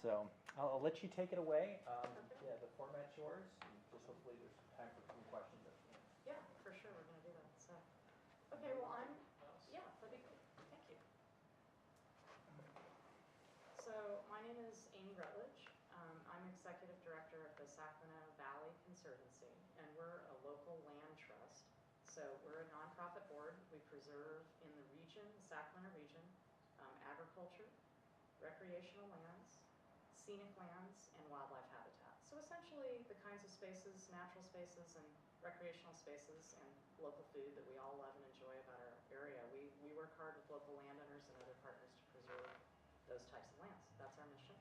So I'll let you take it away. Yeah, the format's yours. And just hopefully there's some time for some questions at the end. Yeah, for sure, we're going to do that. So, okay, well, yeah, that'd be great. Thank you. So my name is Amy Rutledge. I'm Executive Director of the Sacramento Valley Conservancy, and we're a local land trust. So we're a nonprofit board. We preserve in the region, the Sacramento region, agriculture, recreational lands, scenic lands, and wildlife habitat. So essentially the kinds of spaces, natural spaces and recreational spaces and local food that we all love and enjoy about our area. We work hard with local landowners and other partners to preserve those types of lands. That's our mission.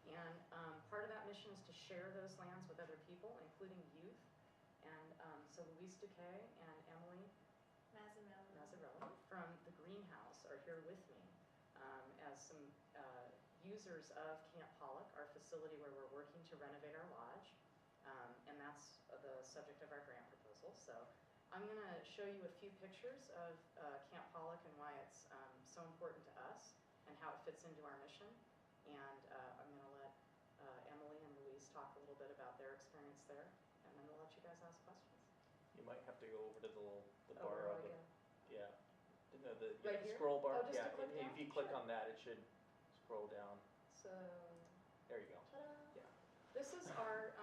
And part of that mission is to share those lands with other people, including youth. And so Louise Duquet and Emily Mazzarelli from the Greenhouse are here with me as some users of Camp Pollock, our facility where we're working to renovate our lodge. And that's the subject of our grant proposal. So I'm going to show you a few pictures of Camp Pollock and why it's so important to us and how it fits into our mission. And I'm going to let Emily and Louise talk a little bit about their experience there, and then we'll let you guys ask questions. You might have to go over to the bar of the, yeah, the Right here? scroll bar. Oh, just to click down? If you click Sure. on that, it should scroll down. So, There you go. ta-da. Yeah. This is our,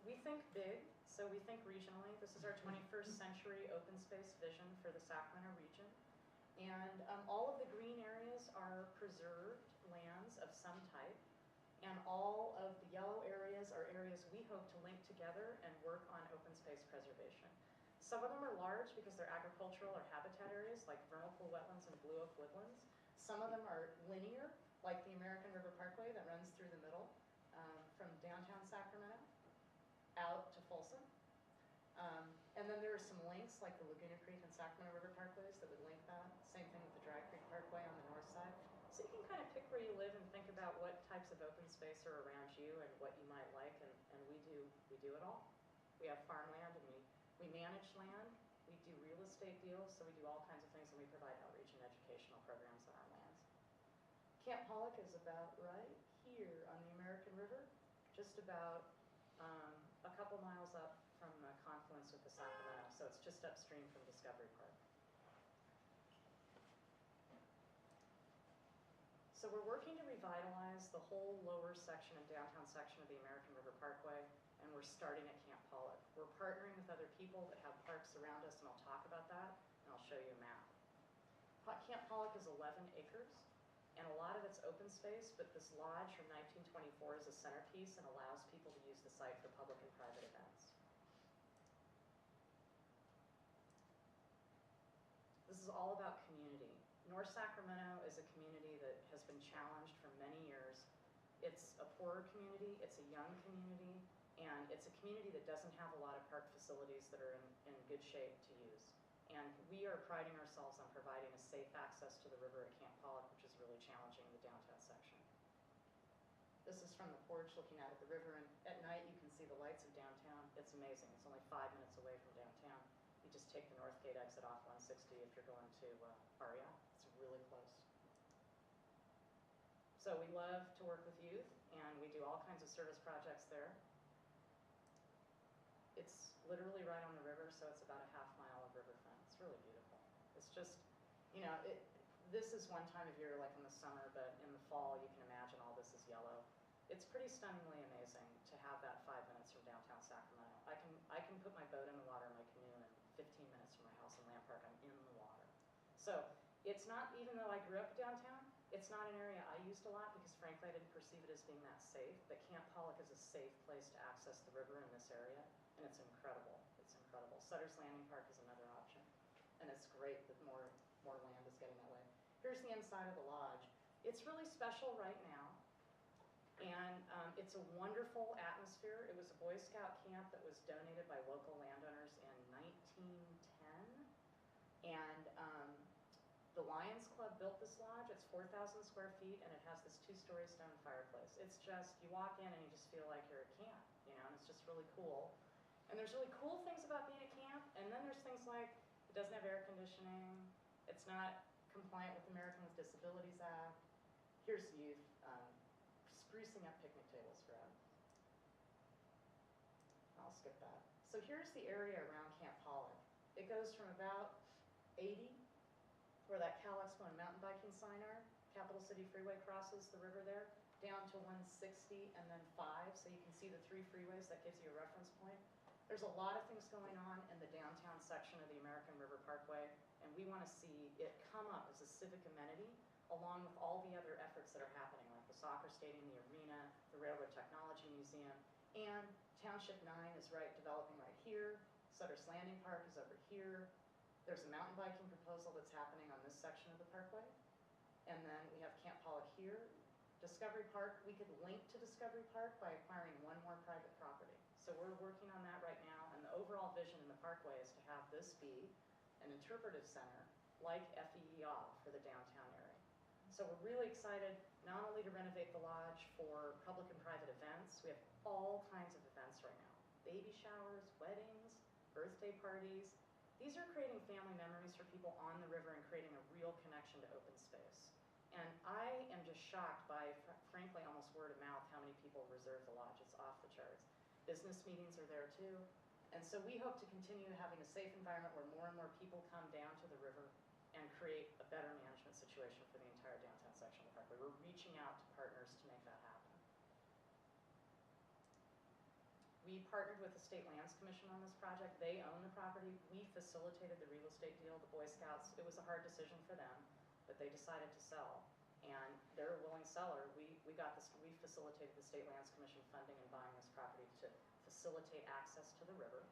we think big, so we think regionally. This is our 21st century open space vision for the Sacramento region. And all of the green areas are preserved lands of some type. And all of the yellow areas are areas we hope to link together and work on open space preservation. Some of them are large because they're agricultural or habitat areas like vernal pool wetlands and blue oak woodlands. Some of them are linear, like the American River Parkway that runs through the middle from downtown Sacramento out to Folsom. And then there are some links like the Laguna Creek and Sacramento River Parkways that would link that. Same thing with the Dry Creek Parkway on the north side. So you can kind of pick where you live and think about what types of open space are around you and what you might like, and we do it all. We have farmland and we manage land. We do real estate deals, so we do all kinds of things, and we provide outreach and educational programs on our lands. Camp Pollock is about right here on the American River, just about a couple miles up from the confluence with the Sacramento, so it's just upstream from Discovery Park. So we're working to revitalize the whole lower section and downtown section of the American River Parkway, and we're starting at Camp Pollock. We're partnering with other people that have parks around us, and I'll talk about that, and I'll show you a map. Camp Pollock is 11 acres, and a lot of it's open space, but this lodge from 1924 is a centerpiece and allows people to use the site for public and private events. This is all about community. North Sacramento is a community that has been challenged for many years. It's a poorer community, it's a young community, and it's a community that doesn't have a lot of park facilities that are in good shape to use. And we are priding ourselves on providing a safe access to the river at Camp Pollock, which is really challenging in the downtown section. This is from the porch looking out at the river, and at night you can see the lights of downtown. It's amazing. It's only 5 minutes away from downtown. You just take the North Gate exit off 160 if you're going to REI. It's really close. So we love to work with youth, and we do all kinds of service projects there. It's literally right on the river, so it's about a half mile of riverfront. It's really beautiful. It's just, you know, this is one time of year like in the summer, but in the fall you can imagine all this is yellow. It's pretty stunningly amazing to have that 5 minutes from downtown Sacramento. I can put my boat in the water, my canoe, and 15 minutes from my house in Lamp Park, I'm in the water. So it's not, even though I grew up downtown, it's not an area I used a lot because frankly I didn't perceive it as being that safe. But Camp Pollock is a safe place to access the river in this area, and it's incredible. It's incredible. Sutter's Landing Park is another option, and it's great that more land is getting that way. Here's the inside of the lodge. It's really special right now. And it's a wonderful atmosphere. It was a Boy Scout camp that was donated by local landowners in 1910. And the Lions Club built this lodge. It's 4,000 square feet, and it has this 2-story stone fireplace. It's just, you walk in and you just feel like you're at camp, you know, and it's just really cool. And there's really cool things about being at camp, and then there's things like it doesn't have air conditioning, it's not compliant with the Americans with Disabilities Act. Here's youth sprucing up picnic tables for them. I'll skip that. So here's the area around Camp Pollock. It goes from about 80, where that Cal Expo and mountain biking sign are, Capital City Freeway crosses the river there, down to 160 and then 5, so you can see the 3 freeways. That gives you a reference point. There's a lot of things going on in the downtown section of the American River Parkway, and we want to see it come up as a civic amenity along with all the other efforts that are happening, like the soccer stadium, the arena, the Railroad Technology Museum, and Township 9 is developing right here. Sutter's Landing Park is over here. There's a mountain biking proposal that's happening on this section of the parkway. And then we have Camp Pollock here. Discovery Park, we could link to Discovery Park by acquiring one more private property. So we're working on that right now, and the overall vision in the parkway is to have this be an interpretive center like FEEA for the downtown area. So we're really excited not only to renovate the lodge for public and private events, we have all kinds of events right now. Baby showers, weddings, birthday parties. These are creating family memories for people on the river and creating a real connection to open space. And I am just shocked by, frankly, almost word of mouth, how many people reserve the lodge. It's off the charts. Business meetings are there too. And so we hope to continue having a safe environment where more and more people come down to the river and create a better management situation for the entire downtown section of the parkway. We're reaching out to partners to make that happen. We partnered with the State Lands Commission on this project. They own the property. We facilitated the real estate deal. The Boy Scouts, it was a hard decision for them, but they decided to sell. And they're a willing seller. We facilitated the State Lands Commission funding and buying this property to facilitate access to the river.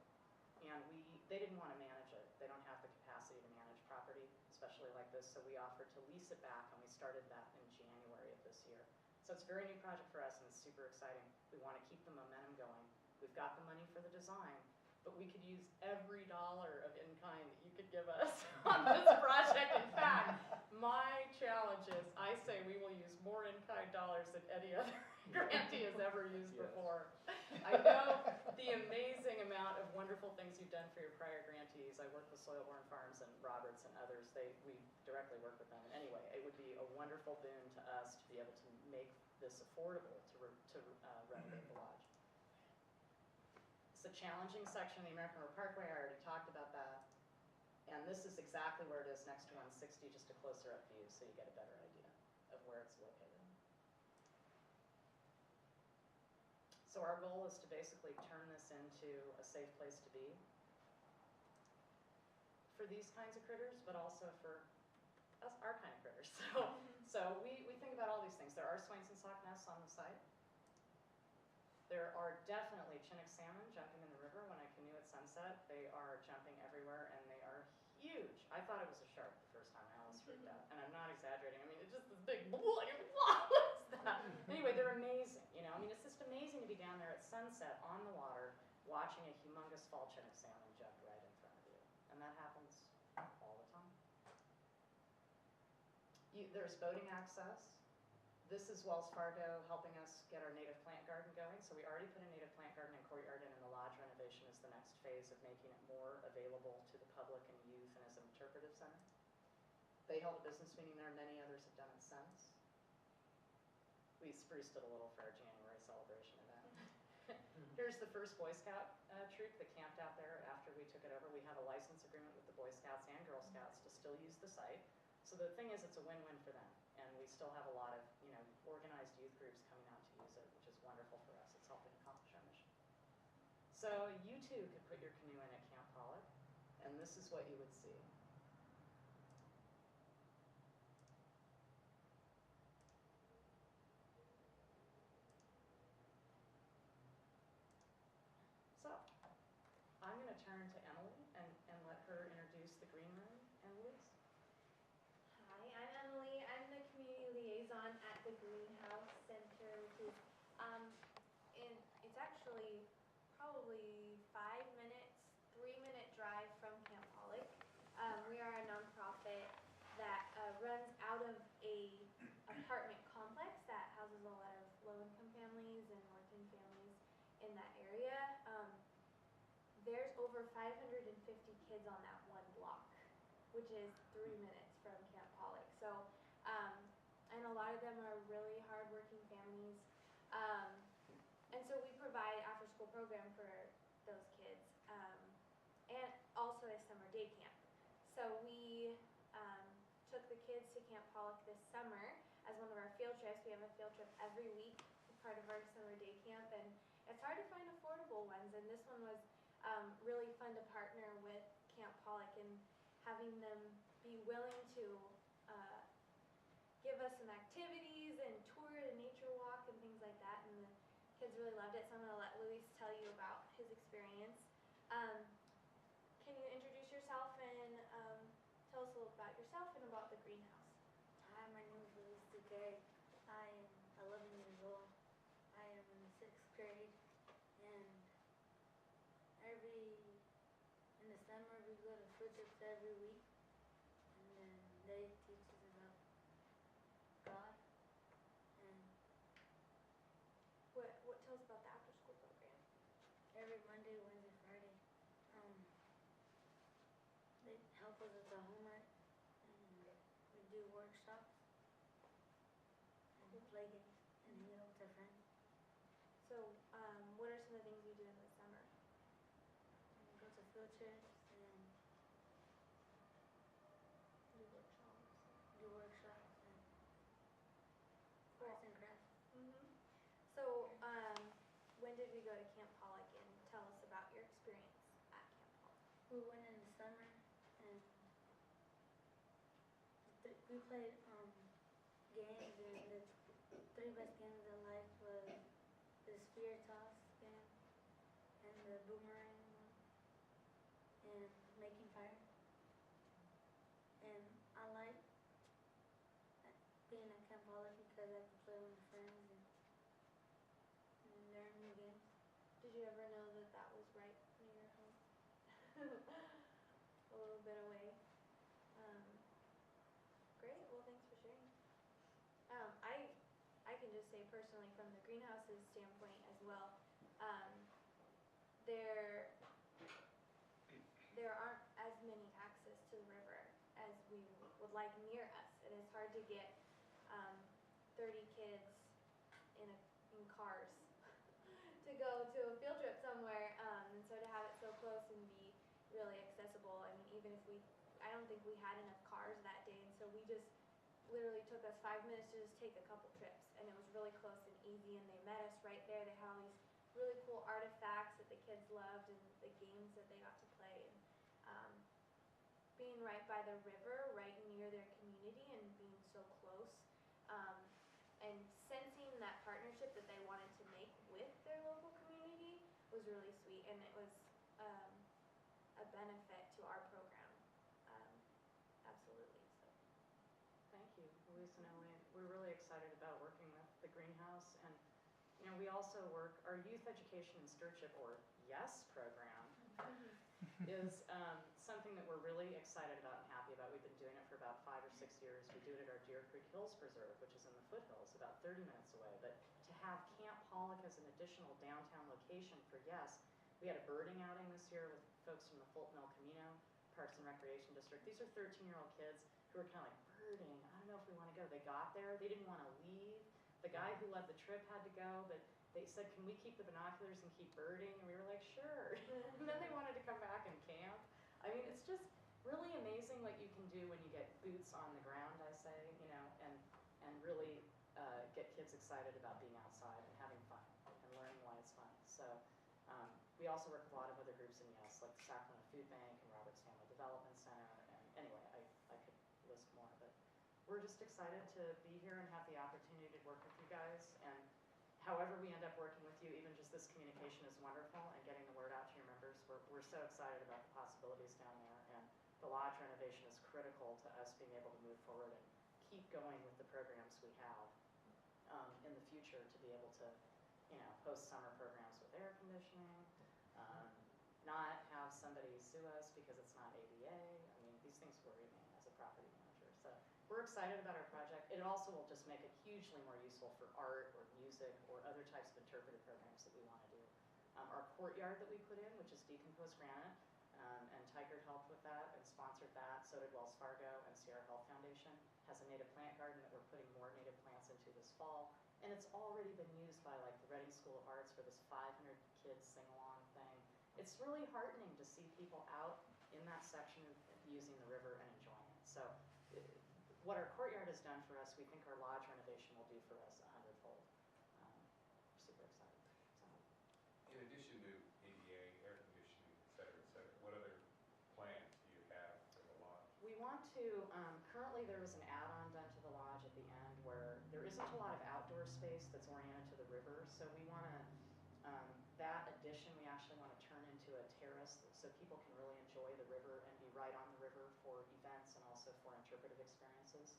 And they didn't want to manage it. They don't have the capacity to manage property, especially like this, so we offered to lease it back, and we started that in January of this year. So it's a very new project for us, and it's super exciting. We want to keep the momentum going. We've got the money for the design, but we could use every dollar of in-kind that you could give us on this project. In fact, my challenge is, I say we will use more in-kind dollars than any other grantee has ever used before. I know the amazing amount of wonderful things you've done for your prior grantees. I work with Soilborn Farms and Roberts and others. We directly work with them. And anyway, it would be a wonderful boon to us to be able to make this affordable to renovate the lodge. It's a challenging section of the American River Parkway. I already talked about that. And this is exactly where it is next to 160, just a closer up view so you get a better idea of where it's located. So our goal is to basically turn this into a safe place to be for these kinds of critters, but also for us, our kind of critters. So we think about all these things. There are swings and sock nests on the site. There are definitely Chinook salmon jumping in the river when I canoe at sunset. They are jumping everywhere, and they are huge. I thought it was a shark the first time. I almost freaked out, and I'm not exaggerating. I mean, it's just this big, what is that? Anyway, they're amazing. You know, I mean, it's just amazing to be down there at sunset on the water, watching a humongous fall Chinook salmon jump right in front of you, and that happens all the time. There's boating access. This is Wells Fargo helping us get our native plant garden going. So we already put a native plant garden and courtyard in, and the lodge renovation is the next phase of making it more available to the public and youth and as an interpretive center. They held a business meeting there. Many others have done it since. We spruced it a little for our January celebration event. Here's the first Boy Scout troop that camped out there after we took it over. We have a license agreement with the Boy Scouts and Girl Scouts to still use the site. So the thing is, it's a win-win for them. And we still have a lot of, organized youth groups coming out to use it, which is wonderful for us. It's helping accomplish our mission. So you too could put your canoe in at Camp Pollock, and this is what you would see. So I'm going to turn to Emily and let her introduce the green room. Emily's. Hi, I'm Emily. I'm the community liaison at the Greenhouse Center, which is it's actually probably 5 minutes, 3-minute drive from Camp Pollock. We are a nonprofit that runs out of a apartment complex that houses a lot of low-income families and working families in that area. There's over 550 kids on that one block, which is 3 minutes from Camp Pollock. So, and a lot of them are really hardworking families. program for those kids, and also a summer day camp. So we took the kids to Camp Pollock this summer as one of our field trips. We have a field trip every week as part of our summer day camp, and it's hard to find affordable ones, and this one was really fun to partner with Camp Pollock and having them be willing to give us some activities and tour a nature walk and things like that, and the kids really loved it. So I'm going to let Luis tell you about his experience. Can you introduce yourself and tell us a little about yourself and about the greenhouse? Hi, my name is Luis Duque. I am 11 years old. I am in the 6th grade, and in the summer we go to field trips every week, and then they teach us about God. And What tell us about the after school program? every Monday, Wednesday, Friday, they help us with the homework, and we do workshops and play games and hang out with our friends. So what are some of the things you do in the summer? And we go to field trips and Do workshops. do workshops and Cool. arts and crafts. So when did we go to Camp Pollock, and tell us about your experience at Camp Pollock? We went in the summer and we played games, and the 3 best games I liked was the spear toss game and the boomerang one and making fire. And I like being at Camp Pollock because I can play with my friends and learn new games. Did you ever know that that was right near your home? A little bit away. Great. Well, thanks for sharing. I can just say personally from the greenhouse's standpoint as well, there aren't as many access to the river as we would like near us. It is hard to get 30 kids in cars to go to a field trip somewhere, and so to have it so close and be really accessible. I mean, even if I don't think we had enough cars that day, and so we just literally took us 5 minutes to just take a couple trips, and it was really close and easy, and they met us right there. They had all these really cool artifacts that the kids loved and the games that they got to play, and being right by the river, right near their community, and being so close, and sensing that partnership that they wanted to make with their local community was really sweet, and it was a benefit to our program. Absolutely. So. Thank you, Luis and Elaine. We're really excited about working with the greenhouse, and we also work, our youth education and stewardship, or YES program, is something that we're really excited about and happy about. We've been doing it for about 5 or 6 years. We do it at our Deer Creek Hills Preserve, which is in the foothills, about 30 minutes away. But to have Camp Pollock as an additional downtown location for YES, we had a birding outing this year with folks from the Fulton El Camino Parks and Recreation District. These are 13-year-old kids who are kind of like, birding, I don't know if we want to go. They got there, they didn't want to leave. The guy who led the trip had to go, but they said, can we keep the binoculars and keep birding? And we were like, sure. And then they wanted to come back and camp. I mean, it's just really amazing what you can do when you get boots on the ground, I say, and really get kids excited about being outside and having fun and learning why it's fun. So we also work with a lot of other groups in YES, like the Sacramento Food Bank and Roberts Family Development Center. And anyway, I could list more, but we're just excited to be here and have the opportunity to work with you guys. And however we end up working with you, even just this communication is wonderful, and getting the word out to your members. We're so excited about the possibilities down there, and the lodge renovation is critical to us being able to move forward and keep going with the programs we have in the future, to be able to host summer programs with air conditioning, not have somebody sue us because it's not ADA. I mean, these things worry me as a property manager. So we're excited about our project. It also will just make it hugely more useful for art or music or other types of interpretive programs that we want to do. Our courtyard that we put in, which is decomposed granite, and Tigard helped with that and sponsored that. So did Wells Fargo and Sierra Health Foundation. Has a native plant garden that we're putting more native plants into this fall. And it's already been used by like the Reading School of Arts for this 500 kids sing-along thing. It's really heartening to see people out in that section using the river and enjoying it. So what our courtyard has done for us, we think our lodge renovation will do for us 100-fold. Super excited. So. In addition to ADA, air conditioning, et cetera, what other plans do you have for the lodge? We want to, currently there was an add-on done to the lodge at the end where there isn't a lot of outdoor space that's oriented to the river, so we want to, that addition we actually want to turn into a terrace so people can really enjoy the river and be right on the river for events and also for interpretive experiences.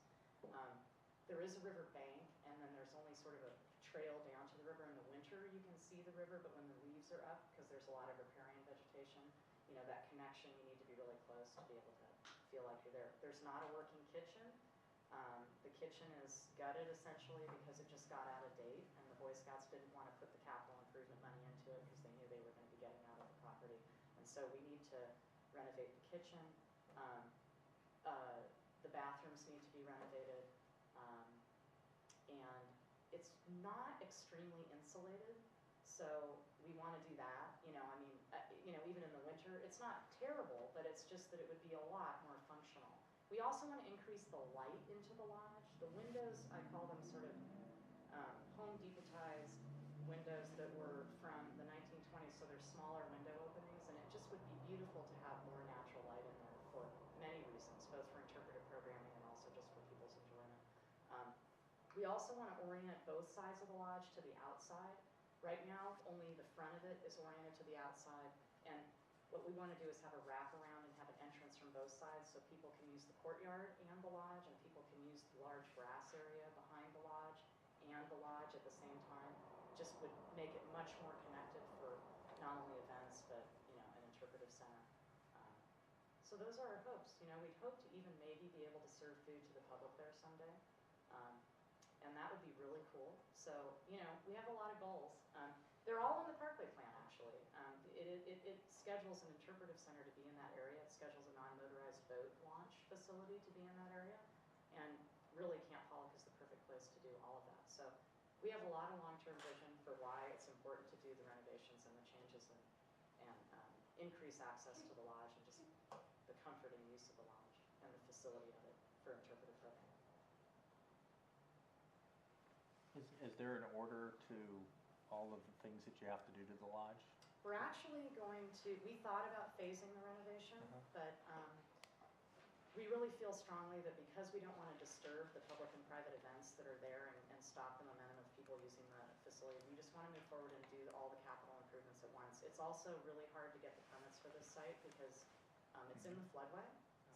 There is a river bank, and then there's only sort of a trail down to the river. In the winter you can see the river, but when the leaves are up, because there's a lot of riparian vegetation, you know, that connection, you need to be really close to be able to feel like you're there. There's not a working kitchen. The kitchen is gutted essentially because it just got out of date, and the Boy Scouts didn't want to put the capital improvement money into it because they knew they were going to be getting out of the property. And so we need to renovate the kitchen. The bathrooms need to be renovated. And it's not extremely insulated, so we want to do that. You know, I mean, even in the winter, it's not terrible, but it's just that it would be a lot more functional. We also want to increase the light into the lodge. The windows, I call them sort of Home Depotized windows that were from the 1920s, so they're smaller window openings, and it just would be beautiful to have more natural light in there for many reasons, both for interpretive programming and also just for people's enjoyment. We also want to orient both sides of the lodge to the outside. Right now, only the front of it is oriented to the outside, and what we want to do is have a wraparound and have an entrance from both sides so people can use the courtyard and the lodge, and people can use the large grass area behind the lodge and the lodge at the same time. Just would make it much more connected for not only events, but, you know, an interpretive center. So those are our hopes. You know, we'd hope to even maybe be able to serve food to the public there someday. And that would be really cool. So, you know, we have a lot of goals. They're all in the Parkway plan, actually. It schedules an interpretive center to be in that area. It schedules a non-motorized boat launch facility to be in that area. And really, Camp Pollock is the perfect place to do all of that. So we have a lot of long-term vision for why it's important to do the renovations and the changes and increase access to the lodge and just the comfort and use of the lodge and the facility of it for interpretive programming. Is there an order to all of the things that you have to do to the lodge? We're actually going to, we thought about phasing the renovation, but we really feel strongly that because we don't want to disturb the public and private events that are there and stop the momentum of people using the facility, we just want to move forward and do all the capital improvements at once. It's also really hard to get the permits for this site because it's in the floodway.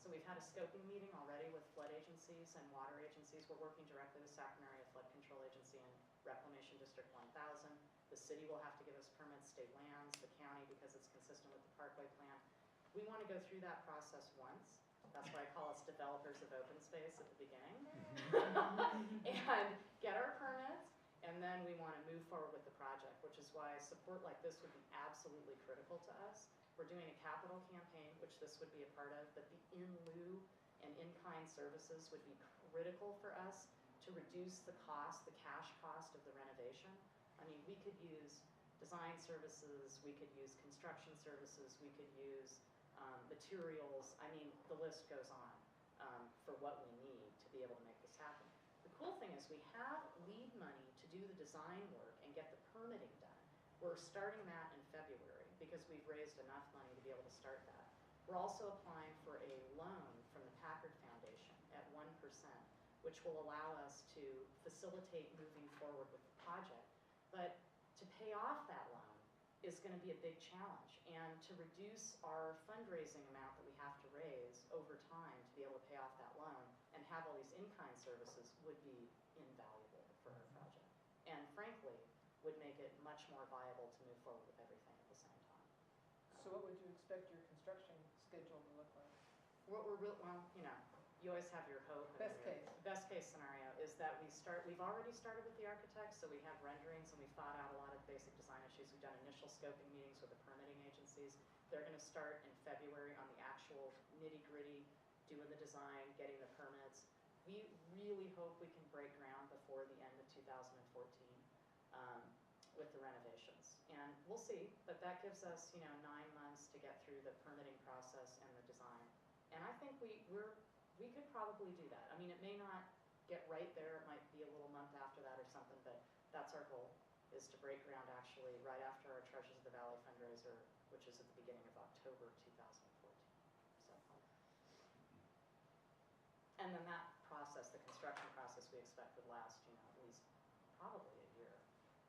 So we've had a scoping meeting already with flood agencies and water agencies. We're working directly with Sacramento Area Flood Control Agency and Reclamation District 1000. The city will have to give us permits, state lands, the county, because it's consistent with the Parkway plan. We want to go through that process once. That's why I call us developers of open space at the beginning. And get our permits, and then we want to move forward with the project, which is why support like this would be absolutely critical to us. We're doing a capital campaign, which this would be a part of, but the in lieu and in-kind services would be critical for us to reduce the cost, the cash cost of the renovation. I mean, we could use design services, we could use construction services, we could use materials. I mean, the list goes on for what we need to be able to make this happen. The cool thing is we have lead money to do the design work and get the permitting done. We're starting that in February because we've raised enough money to be able to start that. We're also applying for a loan from the Packard Foundation at 1%, which will allow us to facilitate moving forward with the project. But to pay off that loan is going to be a big challenge, and to reduce our fundraising amount that we have to raise over time to be able to pay off that loan and have all these in-kind services would be invaluable for our project, and frankly would make it much more viable to move forward with everything at the same time. So what would you expect your construction schedule to look like? What we're well, you know, you always have your hope. Best case. Best case scenario is that we've already started with the architects, so we have renderings and we've thought out a lot of basic design issues. We've done initial scoping meetings with the permitting agencies. They're going to start in February on the actual nitty-gritty, doing the design, getting the permits. We really hope we can break ground before the end of 2014 with the renovations. And we'll see, but that gives us, 9 months to get through the permitting process and the design. And I think we could probably do that. I mean, it may not get right there, it might be a little month after that or something, but that's our goal, is to break ground actually right after our Treasures of the Valley fundraiser, which is at the beginning of October 2014. So, and then that process, the construction process, we expect would last, at least probably a year.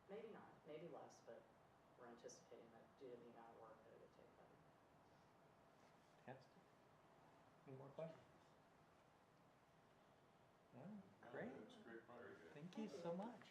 Maybe not, maybe less, but we're anticipating that due to the amount of work that it would take them. Fantastic. Any more questions? No? No, Great. That's great, very good. Thank you so much.